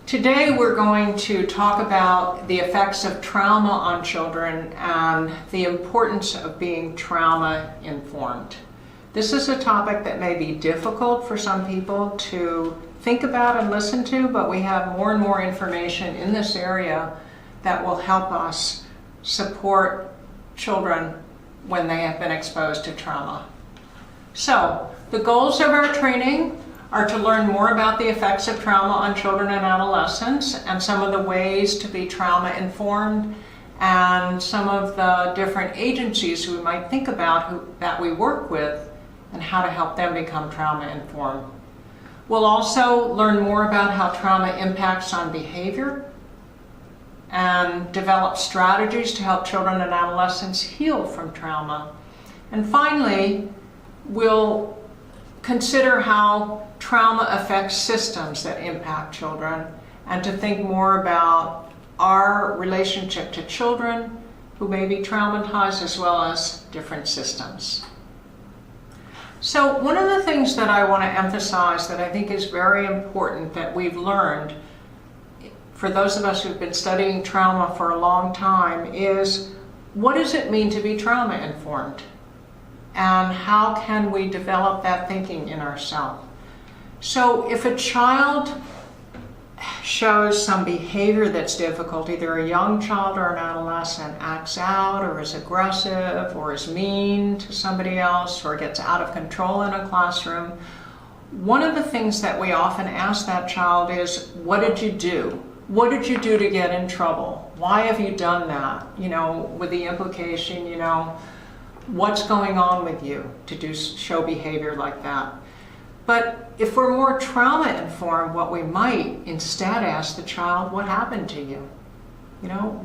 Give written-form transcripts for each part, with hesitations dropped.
Today we're going to talk about the effects of trauma on children and the importance of being trauma informed. This is a topic that may be difficult for some people to think about and listen to, but we have more and more information in this area that will help us support children when they have been exposed to trauma. So, the goals of our training are to learn more about the effects of trauma on children and adolescents and some of the ways to be trauma informed and some of the different agencies we might think about that we work with and how to help them become trauma informed. We'll also learn more about how trauma impacts on behavior and develop strategies to help children and adolescents heal from trauma. And finally, we'll consider how trauma affects systems that impact children and to think more about our relationship to children who may be traumatized as well as different systems. So one of the things that I want to emphasize that I think is very important that we've learned for those of us who've been studying trauma for a long time is, what does it mean to be trauma informed? And how can we develop that thinking in ourselves? So if a child shows some behavior that's difficult, either a young child or an adolescent acts out or is aggressive or is mean to somebody else or gets out of control in a classroom, one of the things that we often ask that child is, what did you do? What did you do to get in trouble? Why have you done that? With the implication, what's going on with you to show behavior like that? But if we're more trauma informed, what we might instead ask the child, what happened to you?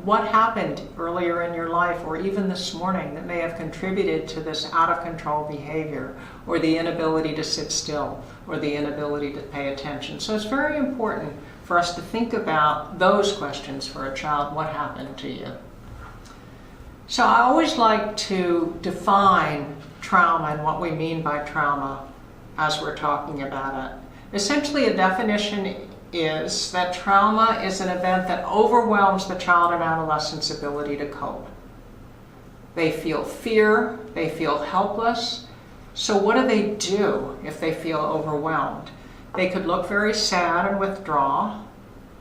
What happened earlier in your life or even this morning that may have contributed to this out of control behavior or the inability to sit still or the inability to pay attention? So it's very important for us to think about those questions for a child. What happened to you? So I always like to define trauma and what we mean by trauma as we're talking about it. Essentially, a definition is that trauma is an event that overwhelms the child and adolescent's ability to cope. They feel fear, they feel helpless. So what do they do if they feel overwhelmed? They could look very sad and withdraw.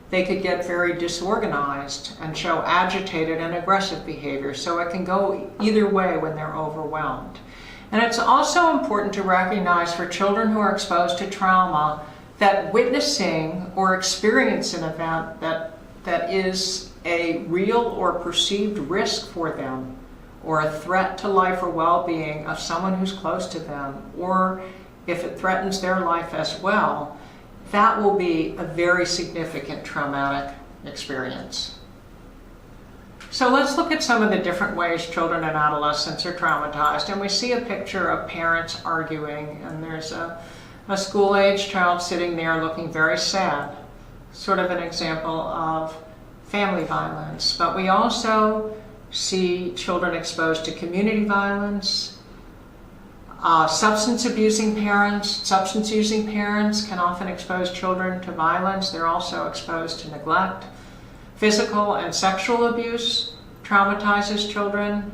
They could get very disorganized and show agitated and aggressive behavior. So it can go either way when they're overwhelmed. And it's also important to recognize for children who are exposed to trauma that witnessing or experiencing an event that is a real or perceived risk for them or a threat to life or well-being of someone who's close to them, or if it threatens their life as well, that will be a very significant traumatic experience. So let's look at some of the different ways children and adolescents are traumatized. And we see a picture of parents arguing, and there's a school-age child sitting there looking very sad, sort of an example of family violence. But we also see children exposed to community violence. Substance using parents can often expose children to violence. They're also exposed to neglect. Physical and sexual abuse traumatizes children.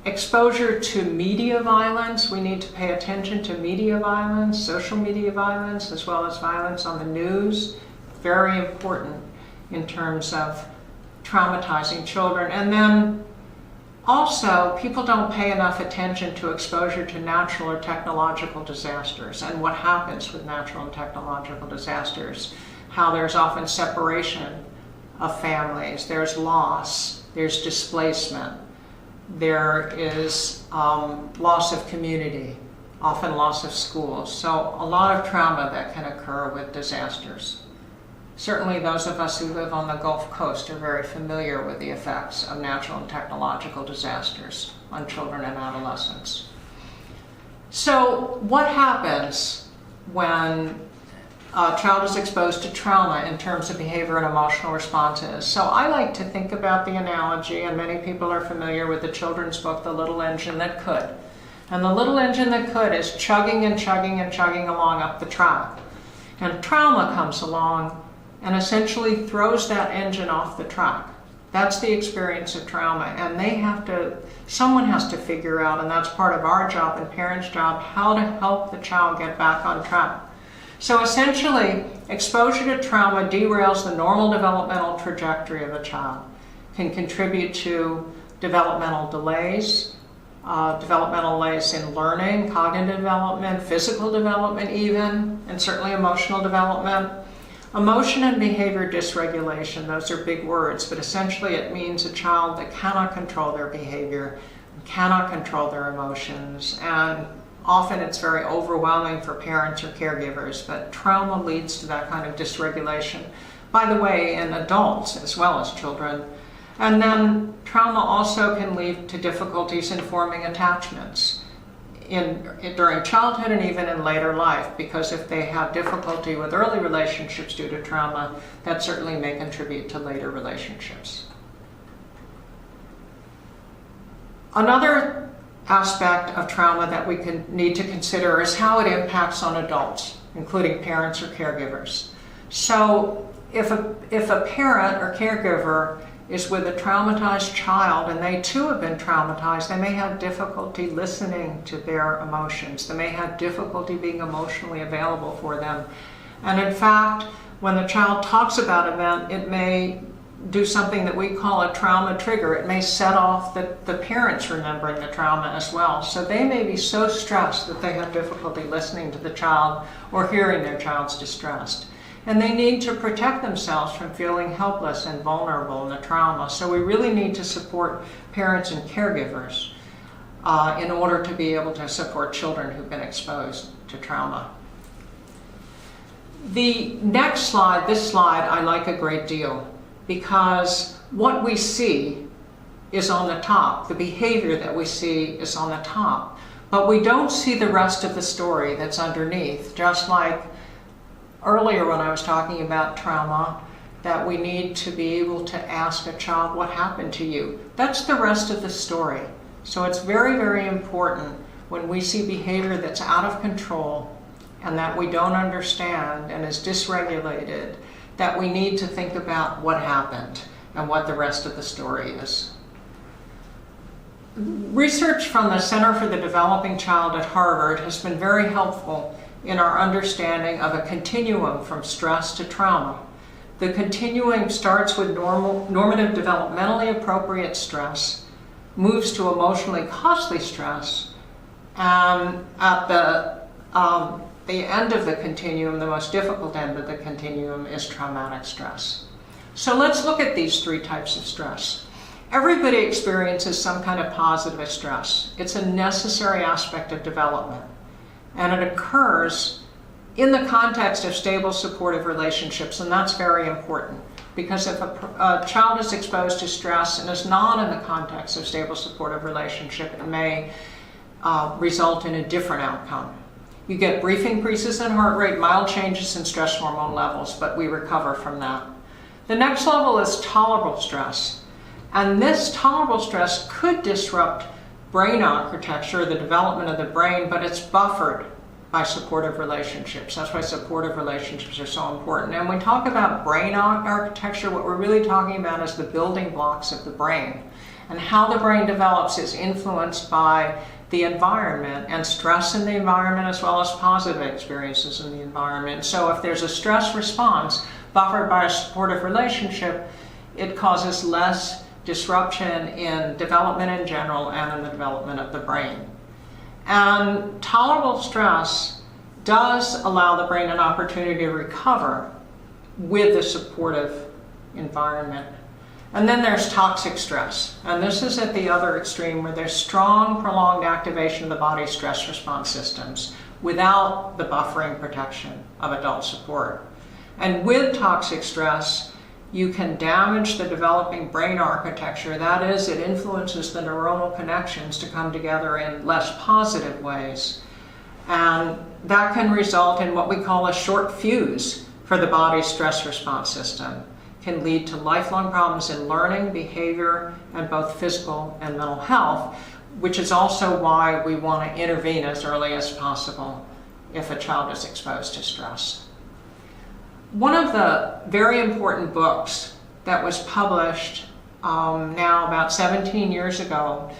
Exposure to media violence, we need to pay attention to media violence, social media violence, as well as violence on the news. Very important in terms of traumatizing children. And then also, people don't pay enough attention to exposure to natural or technological disasters and what happens with natural and technological disasters, how there's often separation of families, there's loss, there's displacement, there is loss of community, often loss of schools. So a lot of trauma that can occur with disasters. Certainly those of us who live on the Gulf Coast are very familiar with the effects of natural and technological disasters on children and adolescents. So what happens when a child is exposed to trauma in terms of behavior and emotional responses? So I like to think about the analogy, and many people are familiar with the children's book, The Little Engine That Could. And the little engine that could is chugging and chugging and chugging along up the track. And trauma comes along and essentially throws that engine off the track. That's the experience of trauma, and someone has to figure out, and that's part of our job and parents' job, how to help the child get back on track. So essentially, exposure to trauma derails the normal developmental trajectory of a child, can contribute to developmental delays in learning, cognitive development, physical development even, and certainly emotional development. Emotion and behavior dysregulation, those are big words, but essentially it means a child that cannot control their behavior, cannot control their emotions, and often it's very overwhelming for parents or caregivers, but trauma leads to that kind of dysregulation, by the way, in adults as well as children. And then trauma also can lead to difficulties in forming attachments during childhood and even in later life, because if they have difficulty with early relationships due to trauma, that certainly may contribute to later relationships. Another aspect of trauma that we need to consider is how it impacts on adults, including parents or caregivers. So if a parent or caregiver is with a traumatized child and they too have been traumatized, they may have difficulty listening to their emotions. They may have difficulty being emotionally available for them. And in fact, when the child talks about an event, it may do something that we call a trauma trigger. It may set off the parents remembering the trauma as well. So they may be so stressed that they have difficulty listening to the child or hearing their child's distress. And they need to protect themselves from feeling helpless and vulnerable in the trauma. So we really need to support parents and caregivers in order to be able to support children who've been exposed to trauma. The next slide, this slide, I like a great deal, because what we see is on the top. The behavior that we see is on the top. But we don't see the rest of the story that's underneath, just like earlier when I was talking about trauma, that we need to be able to ask a child, what happened to you? That's the rest of the story. So it's very, very important when we see behavior that's out of control and that we don't understand and is dysregulated, that we need to think about what happened and what the rest of the story is. Research from the Center for the Developing Child at Harvard has been very helpful in our understanding of a continuum from stress to trauma. The continuum starts with normative developmentally appropriate stress, moves to emotionally costly stress, and at the end of the continuum, the most difficult end of the continuum, is traumatic stress. So let's look at these three types of stress. Everybody experiences some kind of positive stress. It's a necessary aspect of development. And it occurs in the context of stable, supportive relationships, and that's very important, because if a child is exposed to stress and is not in the context of stable, supportive relationship, it may result in a different outcome. You get brief increases in heart rate, mild changes in stress hormone levels, but we recover from that. The next level is tolerable stress, and this tolerable stress could disrupt brain architecture, the development of the brain, but it's buffered by supportive relationships. That's why supportive relationships are so important. And when we talk about brain architecture, what we're really talking about is the building blocks of the brain. And how the brain develops is influenced by the environment and stress in the environment as well as positive experiences in the environment. So if there's a stress response buffered by a supportive relationship, it causes less disruption in development in general and in the development of the brain. And tolerable stress does allow the brain an opportunity to recover with a supportive environment. And then there's toxic stress. And this is at the other extreme, where there's strong, prolonged activation of the body's stress response systems without the buffering protection of adult support. And with toxic stress, you can damage the developing brain architecture. That is, it influences the neuronal connections to come together in less positive ways. And that can result in what we call a short fuse for the body's stress response system. Can lead to lifelong problems in learning, behavior, and both physical and mental health, which is also why we want to intervene as early as possible if a child is exposed to stress. One of the very important books that was published now about 17 years ago,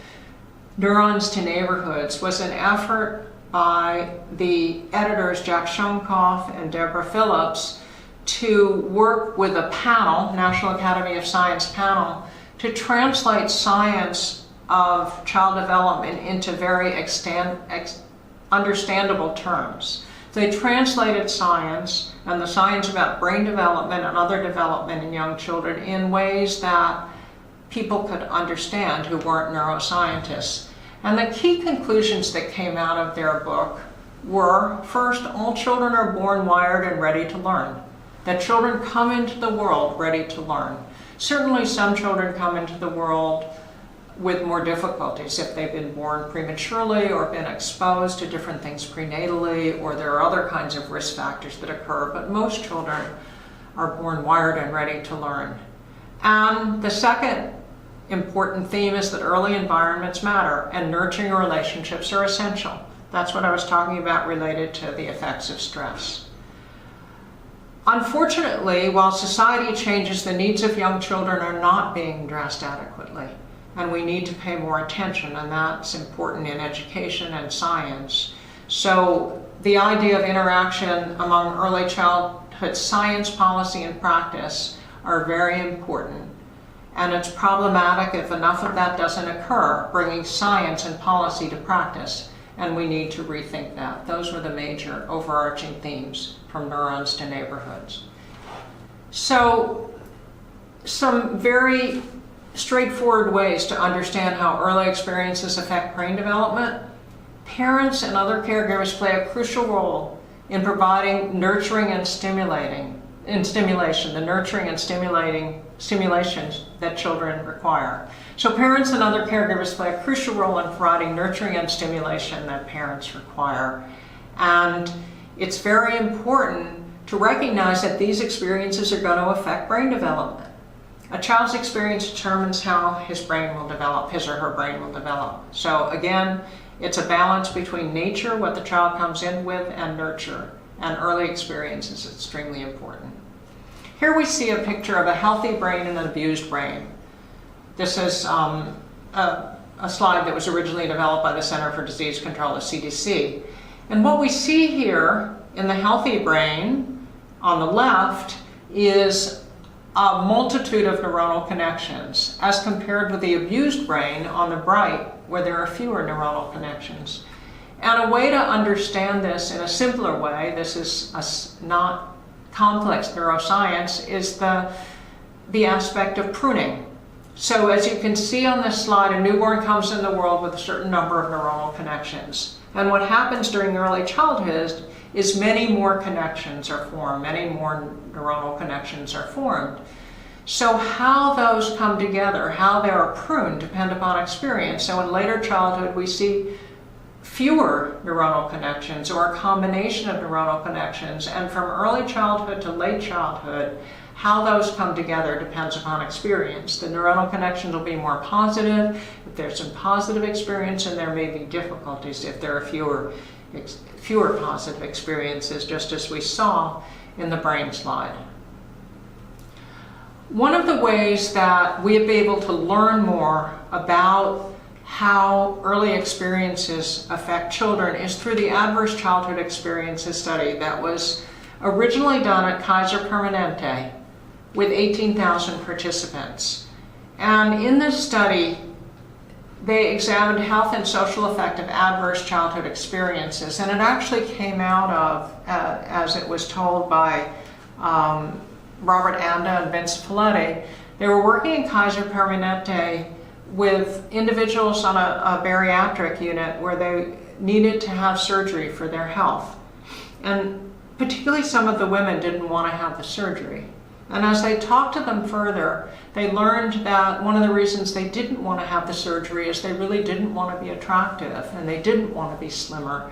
Neurons to Neighborhoods, was an effort by the editors Jack Shonkoff and Deborah Phillips to work with a panel, National Academy of Science panel, to translate science of child development into very understandable terms. They translated science and the science about brain development and other development in young children in ways that people could understand who weren't neuroscientists. And the key conclusions that came out of their book were, first, all children are born wired and ready to learn. That children come into the world ready to learn. Certainly some children come into the world with more difficulties if they've been born prematurely or been exposed to different things prenatally, or there are other kinds of risk factors that occur, but most children are born wired and ready to learn. And the second important theme is that early environments matter and nurturing relationships are essential. That's what I was talking about related to the effects of stress. Unfortunately, while society changes, the needs of young children are not being addressed adequately, and we need to pay more attention, and that's important in education and science. So the idea of interaction among early childhood science, policy, and practice are very important. And it's problematic if enough of that doesn't occur, bringing science and policy to practice, and we need to rethink that. Those were the major overarching themes from Neurons to Neighborhoods. So some very straightforward ways to understand how early experiences affect brain development. Parents and other caregivers play a crucial role in providing nurturing and stimulation, the nurturing and stimulations that children require. So parents and other caregivers play a crucial role in providing nurturing and stimulation that parents require. And it's very important to recognize that these experiences are going to affect brain development. A child's experience determines how his or her brain will develop. So again, it's a balance between nature, what the child comes in with, and nurture. And early experience is extremely important. Here we see a picture of a healthy brain and an abused brain. This is a slide that was originally developed by the Center for Disease Control, the CDC. And what we see here in the healthy brain on the left is a multitude of neuronal connections, as compared with the abused brain on the right, where there are fewer neuronal connections. And a way to understand this in a simpler way, this is not complex neuroscience, is the aspect of pruning. So as you can see on this slide, a newborn comes in the world with a certain number of neuronal connections. And what happens during early childhood is many more connections are formed, many more neuronal connections are formed. So how those come together, how they are pruned, depend upon experience. So in later childhood, we see fewer neuronal connections or a combination of neuronal connections. And from early childhood to late childhood, how those come together depends upon experience. The neuronal connections will be more positive if there's some positive experience, and there may be difficulties if there are fewer positive experiences, just as we saw in the brain slide. One of the ways that we have been able to learn more about how early experiences affect children is through the Adverse Childhood Experiences study that was originally done at Kaiser Permanente with 18,000 participants. And in this study, they examined health and social effect of adverse childhood experiences, and it actually came out of, as it was told by Robert Anda and Vince Folletti, they were working in Kaiser Permanente with individuals on a bariatric unit where they needed to have surgery for their health. And particularly some of the women didn't want to have the surgery. And as they talked to them further, they learned that one of the reasons they didn't want to have the surgery is they really didn't want to be attractive and they didn't want to be slimmer.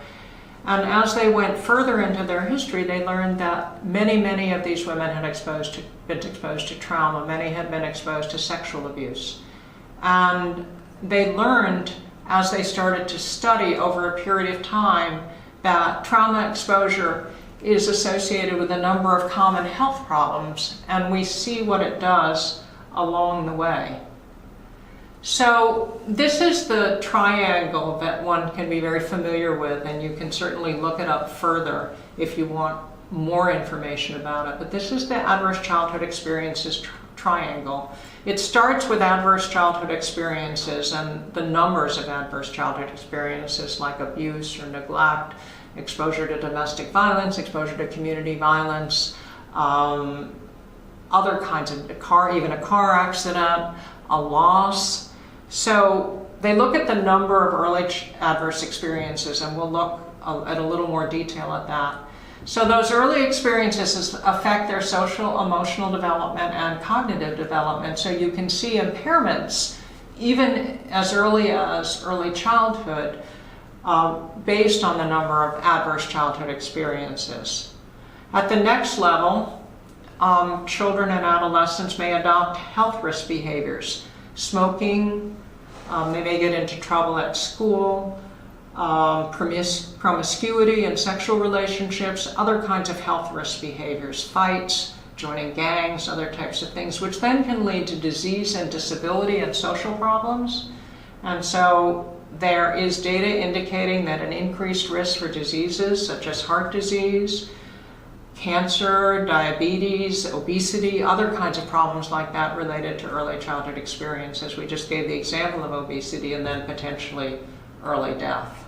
And as they went further into their history, they learned that many of these women had been exposed to trauma. Many had been exposed to sexual abuse. And they learned, as they started to study over a period of time, that trauma exposure is associated with a number of common health problems, and we see what it does along the way. So this is the triangle that one can be very familiar with, and you can certainly look it up further if you want more information about it. But this is the adverse childhood experiences triangle. It starts with adverse childhood experiences and the numbers of adverse childhood experiences like abuse or neglect, exposure to domestic violence, exposure to community violence, other kinds of even a car accident, a loss. So they look at the number of early adverse experiences, and we'll look at a little more detail at that. So those early experiences affect their social, emotional development and cognitive development. So you can see impairments even as early childhood based on the number of adverse childhood experiences. At the next level, children and adolescents may adopt health risk behaviors. Smoking, they may get into trouble at school, promiscuity in sexual relationships, other kinds of health risk behaviors, fights, joining gangs, other types of things, which then can lead to disease and disability and social problems. And so there is data indicating that an increased risk for diseases such as heart disease, cancer, diabetes, obesity, other kinds of problems like that related to early childhood experiences. We just gave the example of obesity and then potentially early death.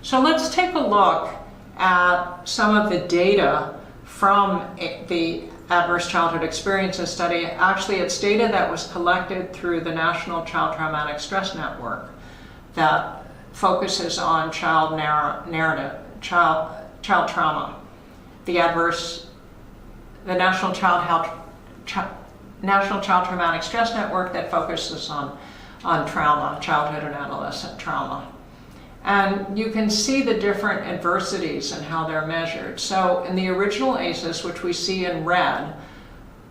So let's take a look at some of the data from the Adverse Childhood Experiences Study. Actually, it's data that was collected through the National Child Traumatic Stress Network that focuses on child trauma. The National Child Traumatic Stress Network that focuses on trauma, childhood and adolescent trauma. And you can see the different adversities and how they're measured. So in the original ACEs, which we see in red,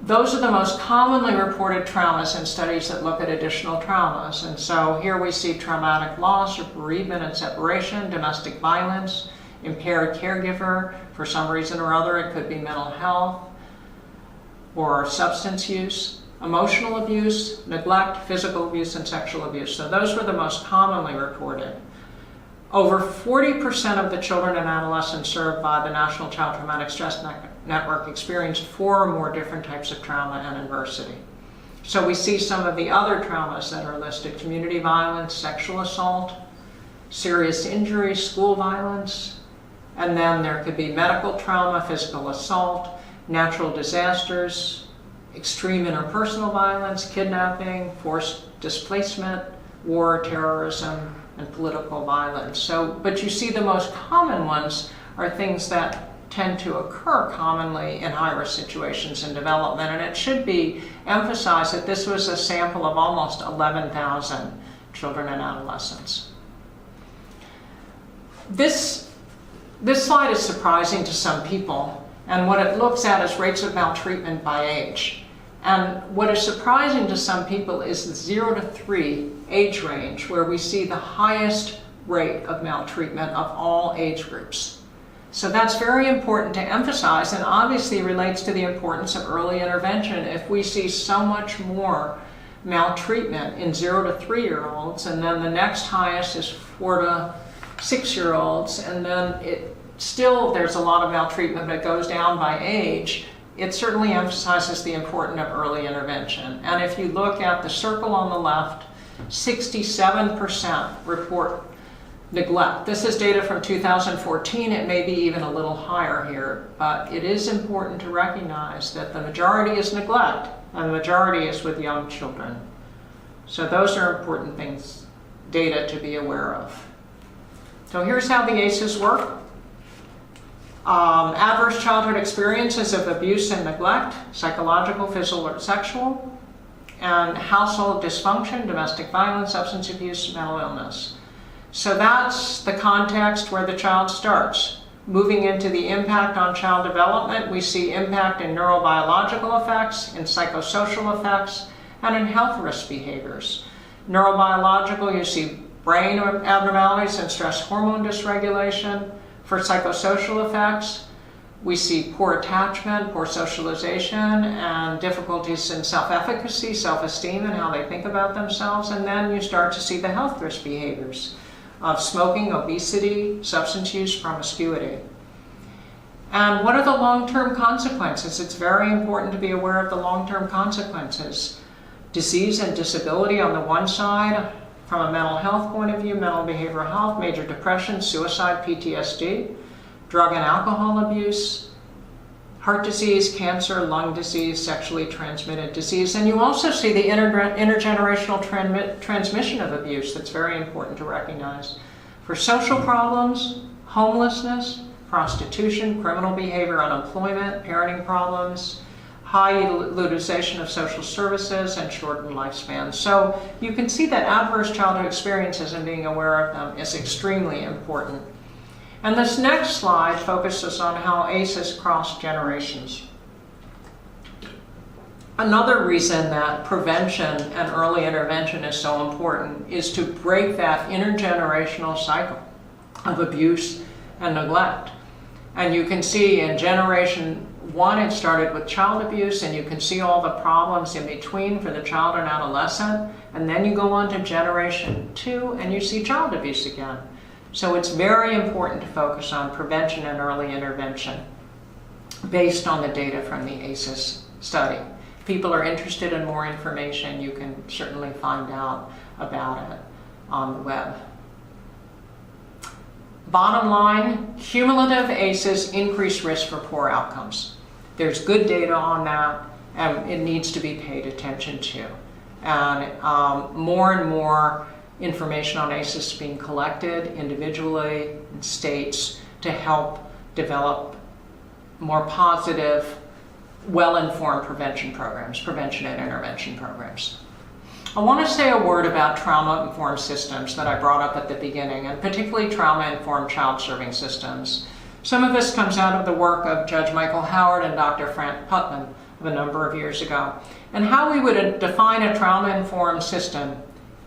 those are the most commonly reported traumas in studies that look at additional traumas. And so here we see traumatic loss or bereavement and separation, domestic violence, impaired caregiver for some reason or other. It could be mental health or substance use, emotional abuse, neglect, physical abuse, and sexual abuse. So those were the most commonly reported. Over 40% of the children and adolescents served by the National Child Traumatic Stress Network experienced 4 or more different types of trauma and adversity. So we see some of the other traumas that are listed: community violence, sexual assault, serious injury, school violence, and then there could be medical trauma, physical assault, natural disasters, extreme interpersonal violence, kidnapping, forced displacement, war, terrorism, and political violence. So, but you see the most common ones are things that tend to occur commonly in high-risk situations in development, and it should be emphasized that this was a sample of almost 11,000 children and adolescents. This slide is surprising to some people, and what it looks at is rates of maltreatment by age. And what is surprising to some people is the 0 to 3 age range, where we see the highest rate of maltreatment of all age groups. So that's very important to emphasize, and obviously relates to the importance of early intervention. If we see so much more maltreatment in 0 to 3-year-olds, and then the next highest is 4 to 6-year-olds, and then there's a lot of maltreatment that goes down by age, it certainly emphasizes the importance of early intervention. And if you look at the circle on the left, 67% report neglect. This is data from 2014. It may be even a little higher here, but it is important to recognize that the majority is neglect, and the majority is with young children. So those are important things, data to be aware of. So here's how the ACEs work. Adverse childhood experiences of abuse and neglect, psychological, physical, or sexual, and household dysfunction, domestic violence, substance abuse, mental illness. So that's the context where the child starts. Moving into the impact on child development, we see impact in neurobiological effects, in psychosocial effects, and in health risk behaviors. Neurobiological, you see brain abnormalities and stress hormone dysregulation. For psychosocial effects, We see poor attachment, poor socialization, and difficulties in self-efficacy, self-esteem, and how they think about themselves. And then you start to see the health risk behaviors of smoking, obesity, substance use, promiscuity. And what are the long-term consequences? It's very important to be aware of the long-term consequences. Disease and disability on the one side, from a mental health point of view, mental behavioral health, major depression, suicide, PTSD, drug and alcohol abuse, heart disease, cancer, lung disease, sexually transmitted disease. And you also see the intergenerational transmission of abuse that's very important to recognize. For social problems, homelessness, prostitution, criminal behavior, unemployment, parenting problems, high utilization of social services, and shortened lifespans. So you can see that adverse childhood experiences and being aware of them is extremely important. And this next slide focuses on how ACEs cross generations. Another reason that prevention and early intervention is so important is to break that intergenerational cycle of abuse and neglect. And you can see in generation 1, it started with child abuse, and you can see all the problems in between for the child and adolescent. And then you go on to generation 2, and you see child abuse again. So it's very important to focus on prevention and early intervention based on the data from the ACEs study. If people are interested in more information, you can certainly find out about it on the web. Bottom line, cumulative ACEs increase risk for poor outcomes. There's good data on that, and it needs to be paid attention to. And more and more information on ACEs is being collected individually in states to help develop more positive, well-informed prevention programs, prevention and intervention programs. I want to say a word about trauma-informed systems that I brought up at the beginning, and particularly trauma-informed child-serving systems. Some of this comes out of the work of Judge Michael Howard and Dr. Frank Putnam of a number of years ago. And how we would define a trauma-informed system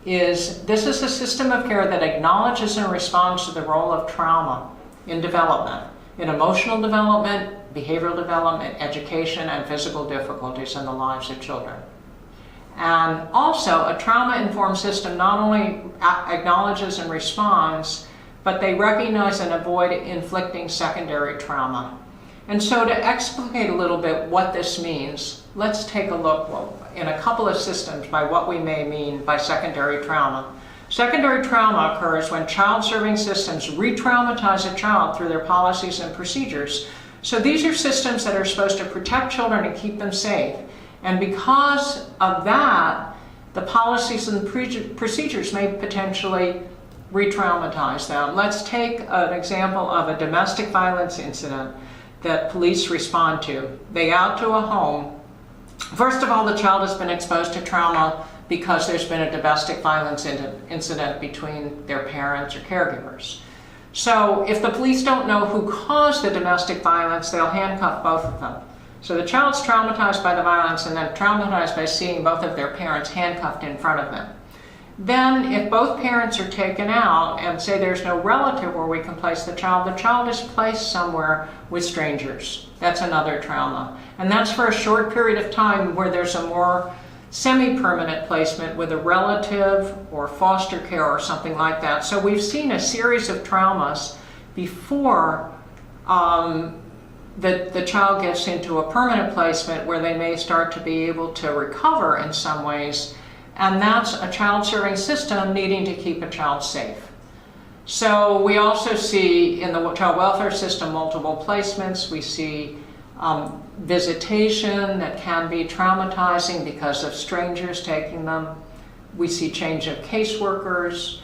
is, this is a system of care that acknowledges and responds to the role of trauma in development, in emotional development, behavioral development, education, and physical difficulties in the lives of children. And also, a trauma-informed system not only acknowledges and responds, but they recognize and avoid inflicting secondary trauma. And so to explicate a little bit what this means, let's take a look in a couple of systems by what we may mean by secondary trauma. Secondary trauma occurs when child-serving systems re-traumatize a child through their policies and procedures. So these are systems that are supposed to protect children and keep them safe. And because of that, the policies and procedures may potentially re-traumatize them. Let's take an example of a domestic violence incident that police respond to. They out to a home. First of all, the child has been exposed to trauma because there's been a domestic violence incident between their parents or caregivers. So if the police don't know who caused the domestic violence, they'll handcuff both of them. So the child's traumatized by the violence and then traumatized by seeing both of their parents handcuffed in front of them. Then if both parents are taken out and say there's no relative where we can place the child is placed somewhere with strangers. That's another trauma. And that's for a short period of time where there's a more semi-permanent placement with a relative or foster care or something like that. So we've seen a series of traumas before the child gets into a permanent placement where they may start to be able to recover in some ways. And that's a child-serving system needing to keep a child safe. So we also see in the child welfare system multiple placements. We see visitation that can be traumatizing because of strangers taking them. We see change of caseworkers.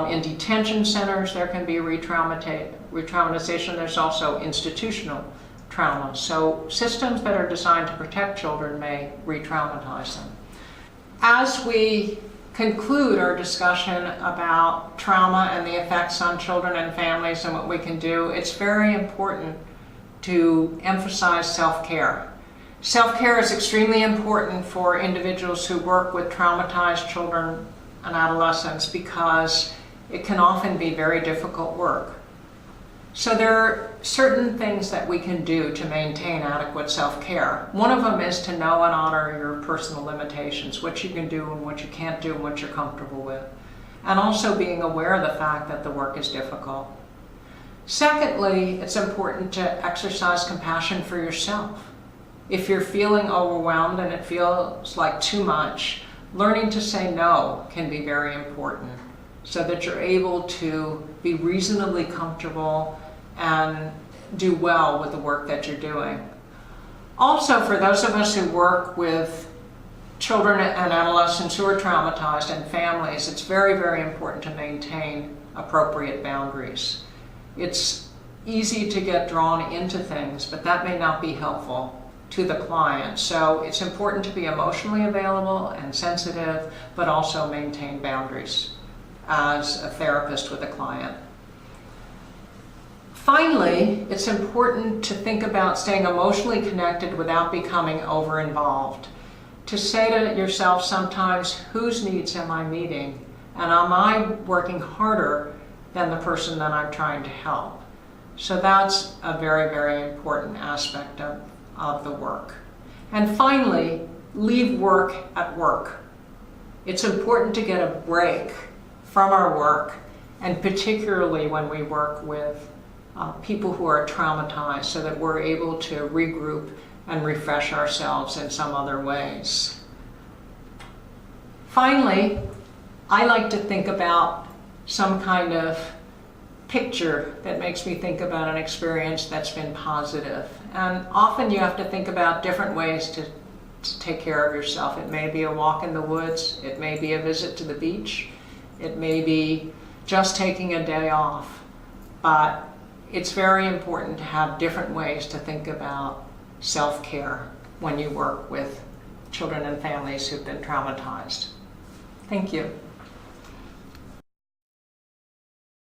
In detention centers, there can be re-traumatization. There's also institutional trauma. So systems that are designed to protect children may re-traumatize them. As we conclude our discussion about trauma and the effects on children and families and what we can do, it's very important to emphasize self-care. Self-care is extremely important for individuals who work with traumatized children and adolescents because it can often be very difficult work. So there are certain things that we can do to maintain adequate self-care. One of them is to know and honor your personal limitations, what you can do and what you can't do and what you're comfortable with. And also being aware of the fact that the work is difficult. Secondly, it's important to exercise compassion for yourself. If you're feeling overwhelmed and it feels like too much, learning to say no can be very important so that you're able to be reasonably comfortable and do well with the work that you're doing. Also, for those of us who work with children and adolescents who are traumatized and families, it's very, very important to maintain appropriate boundaries. It's easy to get drawn into things, but that may not be helpful to the client. So it's important to be emotionally available and sensitive, but also maintain boundaries as a therapist with a client. Finally, it's important to think about staying emotionally connected without becoming over-involved. To say to yourself sometimes, whose needs am I meeting? And am I working harder than the person that I'm trying to help? So that's a very, very important aspect of the work. And finally, leave work at work. It's important to get a break from our work, and particularly when we work with people who are traumatized, so that we're able to regroup and refresh ourselves in some other ways. Finally, I like to think about some kind of picture that makes me think about an experience that's been positive. And often you have to think about different ways to take care of yourself. It may be a walk in the woods, it may be a visit to the beach, it may be just taking a day off. But it's very important to have different ways to think about self-care when you work with children and families who've been traumatized. Thank you.